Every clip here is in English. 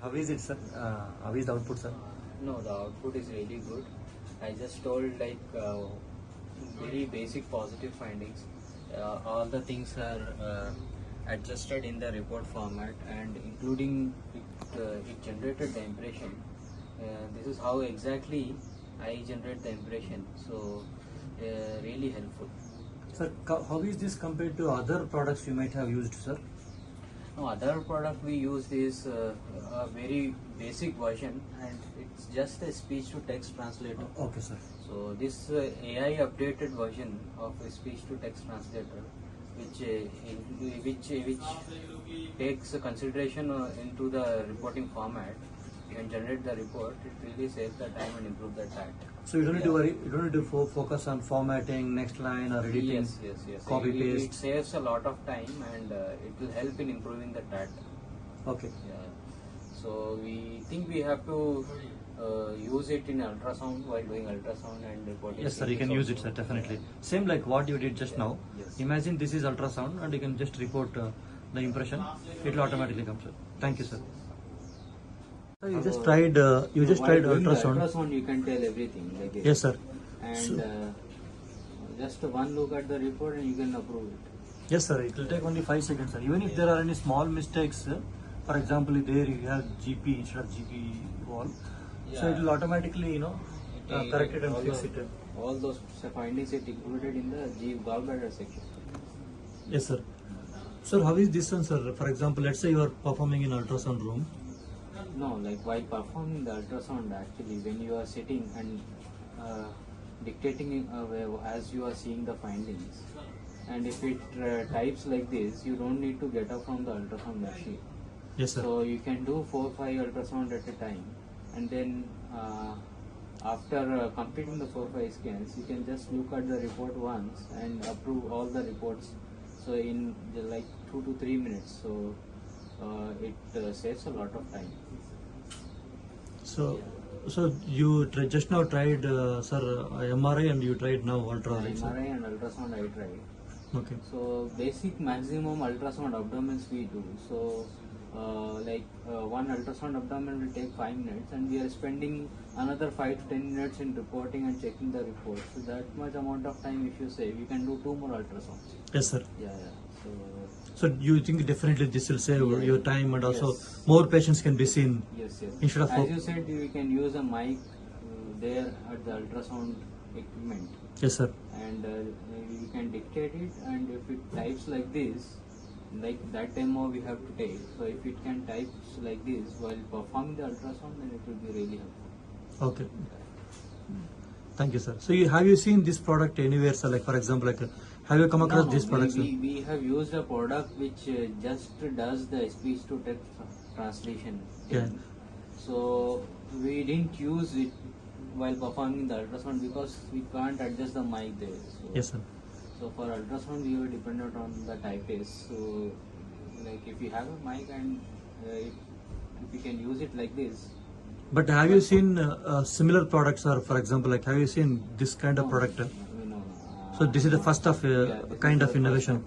how is it, sir? How is the output, sir? No, the output is really good. I just told like very basic positive findings. All the things are adjusted in the report format, and including it generated the impression. This is how exactly I generate the impression. So really helpful. Sir, how is this compared to other products you might have used, sir? No, other product we use is a very basic version, and it's just a speech to text translator. Okay, sir. So this AI updated version of a speech to text translator, which takes consideration into the reporting format and generate the report. It really saves the time and improve the TAT. So you don't need to worry. You don't need to focus on formatting, next line, or editing. Yes. Copy paste. It saves a lot of time, and it will help in improving the TAT. Okay. Yeah. So we think we have to use it in ultrasound while doing ultrasound and reporting. Yes, sir. You can use it, sir. Definitely. Same like what you did just now. Yes. Imagine this is ultrasound, and you can just report the impression. It will automatically come, sir. Thank you, sir. Sir, you just tried. You just While tried doing the ultrasound. ultrasound, you can tell everything like this. Yes, sir. And just one look at the report and you can approve it. Yes, sir. It will take only 5 seconds, sir. Even if there are any small mistakes, for example, there you have GP instead of GP wall, so it will automatically, correct it and fix it. All those findings it included in the gallbladder section. Yes, sir. Sir, how is this one, sir? For example, let's say you are performing in ultrasound room. No, like while performing the ultrasound, actually, when you are sitting and dictating as you are seeing the findings, and if it types like this, you don't need to get up from the ultrasound machine. Yes, sir. So you can do 4-5 ultrasound at a time, and then after completing the 4-5 scans, you can just look at the report once and approve all the reports. So in like 2 to 3 minutes. So it saves a lot of time. So you just now tried, sir, MRI, and you tried now ultra, right, sir? MRI and ultrasound I tried. Okay. So basic maximum ultrasound abdomens we do. So one ultrasound abdomen will take 5 minutes, and we are spending another 5 to 10 minutes in reporting and checking the report. So that much amount of time, if you save, you can do 2 more ultrasounds. Yes, sir. Yeah. So you think definitely this will save your time, and also Yes. more patients can be seen. Yes. Instead of As you said, we can use a mic there at the ultrasound equipment. Yes, sir. And you can dictate it, and if it types like this, like that demo we have to take. So if it can type like this while performing the ultrasound, then it will be really helpful. Okay. Thank you, sir. So have you seen this product anywhere, sir? Like, for example, have you come across this product, sir? We have used a product which just does the speech to text translation. Yeah. So we didn't use it while performing the ultrasound because we can't adjust the mic there. So, Yes, sir. So for ultrasound, we were dependent on the typeface. So like if you have a mic and if you can use it like this. But have you seen similar products, or for example, like have you seen this kind of product? No. So this is the first of kind of innovation.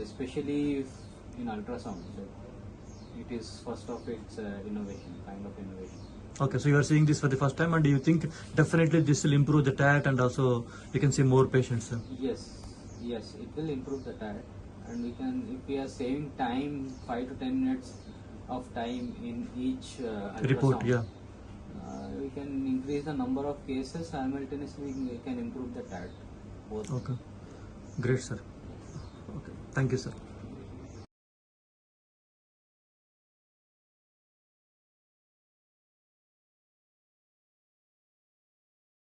Especially in ultrasound. So it is first of its innovation, kind of innovation. Okay, so you are seeing this for the first time, and do you think definitely this will improve the TAT, and also you can see more patients, sir? Yes, it will improve the TAT, and if we are saving time, 5 to 10 minutes of time in each Report, ultrasound, yeah. We can increase the number of cases simultaneously. We can improve the TAT both. Okay, great, sir. Okay, thank you, sir.